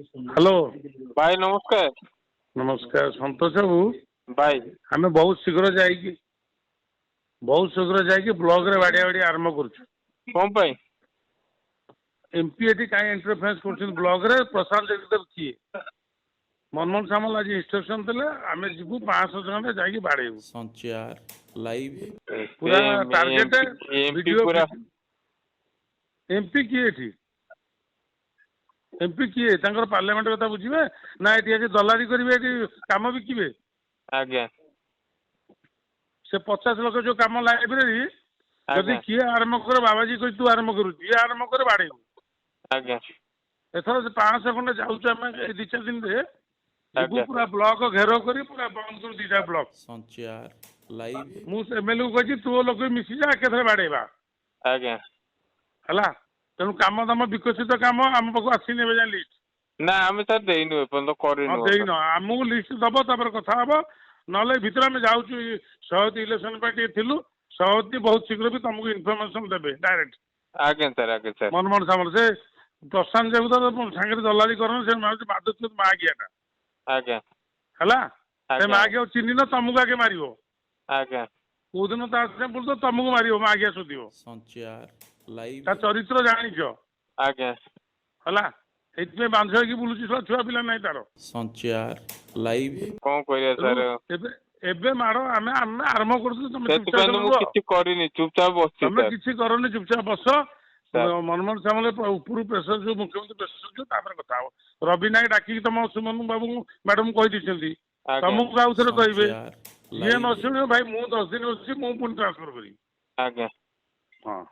Hello भाई नमस्कार। नमस्कार संतोष बाबू भाई आम बहुत शीघ्र जाइए ब्लॉक रे बाड़िया बाड़ी आरंभ करुଛୁ कौन पाई एमपी एटी कहीं इंटरफेरेंस कर ब्लॉक रे प्रशांत जगदेव किए मनमोहन सामल आज इंस्ट्रक्शन देले आम जीवु 500 जन जाइए बाड़ेबू संचार लाइव पूरा टार्गेट एमपी वीडियो पूरा एमपी किए थी एमपी किए तांकर पार्लियामेंट कथा बुझे ना ये दलारी करेंगे काम बिकिबे आज्ञा से 50 लाख जो कम लाइब्रेरी जदि किए आरंभ करे बाबाजी कही तू आरंभ करू ये आरंभ करे बाड़ेबू आज्ञा एथर 500 खंडे जाऊँ दी चार दिन जीवु पूरा ब्लॉक घेराव कर पूरा बंद कर दीटा ब्लॉक संचार लाइव मुझे एमएलए को कही तू लोग मिसी जा के बाड़ेबा आज्ञा है तेणु कम दाम विकसित कम आम पाक आसने लिस्ट ना आम सर देनु एपर्यंत हाँ देन आमको लिस्ट दब कथा हम ना भर आम जाऊँ सभापति इलेक्शन पार्टी थिलु सभापति बहुत शीघ्र भी तुमको इनफर्मेशन देवे डायरेक्ट आज्ञा सर मनमोहन सामल से प्रशांत जगू सागर दलाली कर बाधुत्व मागियाटा आज्ञा है मागिया चिन्ह न तुमको आगे मार आज्ञा कौ दिन तो तुमको मार मागिया शोध संचार लाइव ता चरित्र जानिच आज्ञा है बांध होगी बुलूची छुआ पिला नहीं तार संचार लाइव कौन करिया सर एबे माड़ आम आम आरंभ करनी चुपचाप बस तुम किसी करनी चुपचाप बस मनमोहन सामल ऊपर प्रेसर जो मुख्यमंत्री प्रेसर जो कथा हम रवि नायक डाक तुम सुमन बाबू मैडम कही तुमको आउ थे कहे जी न शुण भाई मुझे 10 दिन अच्छी मुझे पुणी ट्रांसफर करी आज्ञा हाँ